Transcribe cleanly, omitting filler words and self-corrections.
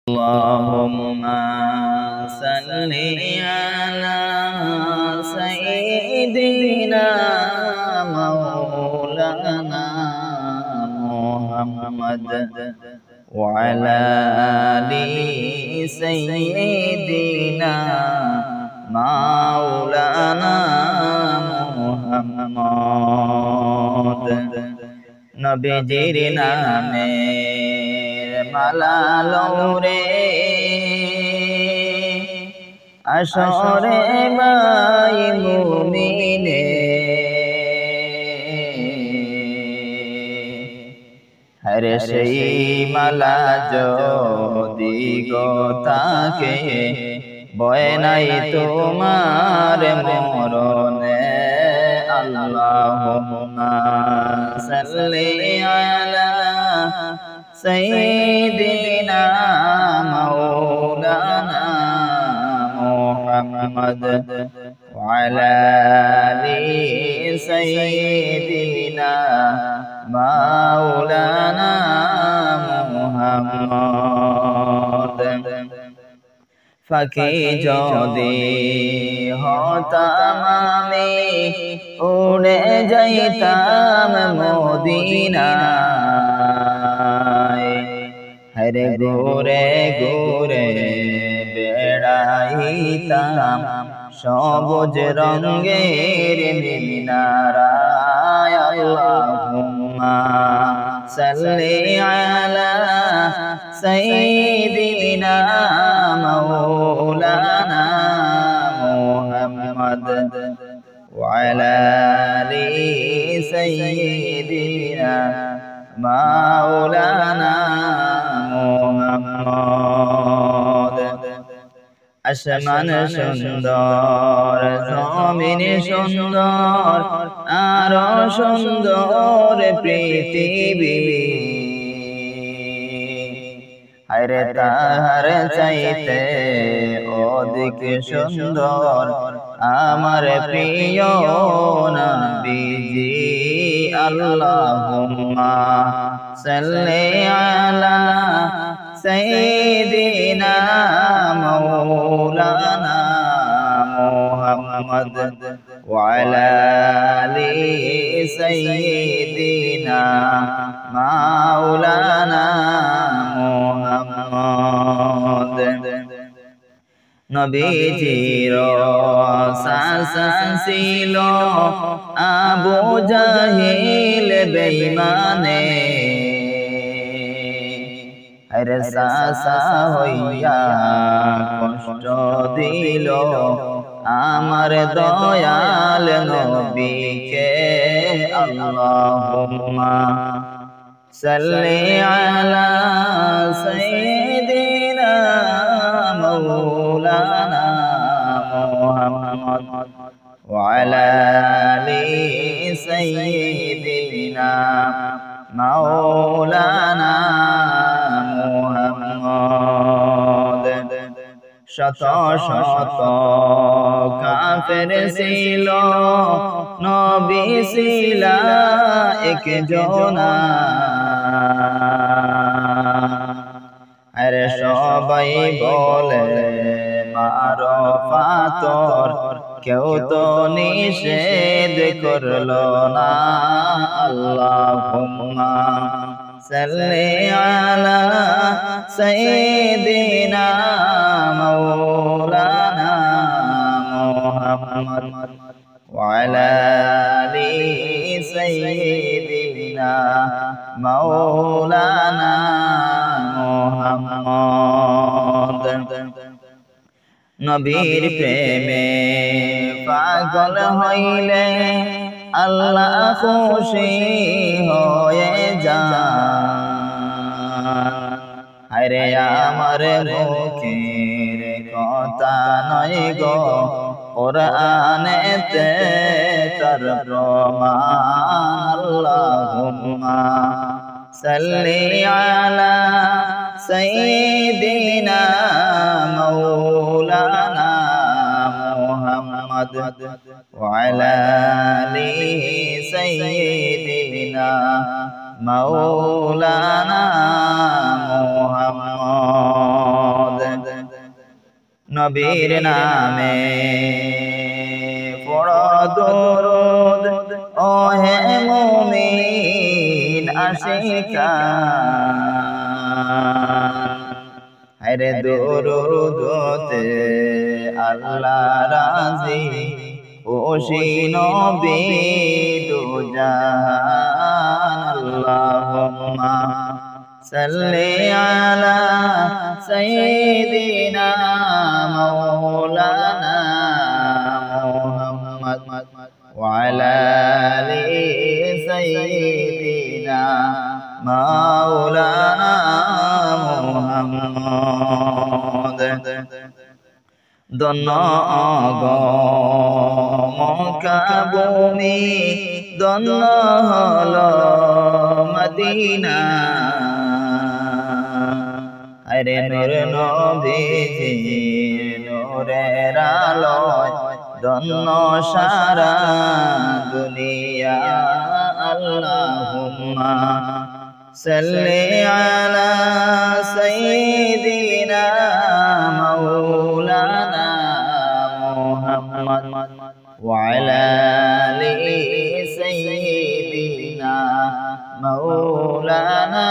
اللهم صل على سيدنا مولانا محمد وعلى آل سيدنا مولانا محمد নবীজির নামে মালা লৌরে আসরে মাই মুমিনে হরে সেই মালা যদি গো তাকে বয় নাই তোমার মরণে আল্লাহুম্মা সাল্লি আলা সাইয়্যিদিনা মাওলানা মুহাম্মদ ওয়া আলা আলি সাইয়্যিদিনা মাওলানা মুহাম্মদ ফাঁকি যদি হতাম আমি উড়ে যাইতাম মদিনায় হরে ঘুরে ঘুরে বেড়াইতাম সবুজ রঙের মিনারায় আল্লাহুম্মা সাল্লি আলা সাইয়্যিদিনা مولانا محمد وعلى آل سيدنا مولانا محمد আসমান সুন্দর জমিন সুন্দর আরো সুন্দর পৃথিবী হরে তাহার চাইতে অধিক সুন্দর আমার প্রিয় নবীজি আল্লাহুম্মা সাল্লি আলা সাইয়্যিদিনা মাওলানা মুহাম্মদ ওয়া আলা আলি সাইয়্যিদিনা মাওলানা মুহাম্মদ নবীজির শাসন ছিল আবু জাহিল বেঈমানে হরে সাসা হইয়া কষ্ট দিল আমার দয়াল নবীকে আল্লাহুম্মা সাল্লি আলা সাইয়্যিদিনা মাওলানা মুহাম্মদ ওয়া আলা আলি সাইয়্যিদিনা মাওলানা মুহাম্মদ শত শত কাফের ছিল নবী ছিল একজনা আরে সবাই বলে মারো পাথর কেউ তো নিষেধ করলো না আল্লাহুম্মা সাল্লি আলা সাইয়্যিদিনা মাওলানা মুহাম্মদ ওয়া আলা আলি সাইয়্যিদিনা মাওলানা মুহাম্মদ নবীর প্রেমে পাগল হইলে আল্লাহ খুশি হয়ে যান আরে আমার মুখের কথা নয় গো কোরআনেতে তার প্রমাণ আল্লাহুম্মা সাল্লি আলা সাইয়্যিদিনা মাওলানা মুহাম্মদ ওয়া আলা আলি সাইয়্যিদিনা মাওলানা মুহাম্মদ নবীর নামে পড়ো দরুদ ও হে মুমিন আশিকান হরে দরুদতে আল্লাহ রাজি খুশি নবী দু জাহান আল্লাহুম্মা সাল্লি আলা সাইয়্যিদিনা মাওলানা মুহাম্মদ ওয়া আলা আলি সাইয়্যিদিনা মাওলানা মুহাম্মদ দন্ন গো মক্কা ভূমি দন্ন হলো মদিনা আরে নূর নবীজি নূরের আলোয় দন্ন সারা দুনিয়া আল্লাহুম্মা সাল্লি আলা সাইয়্যিদিনা মাওলানা মুহাম্মদ ওয়া আলা আলি সাইয়্যিদিনা মাওলানা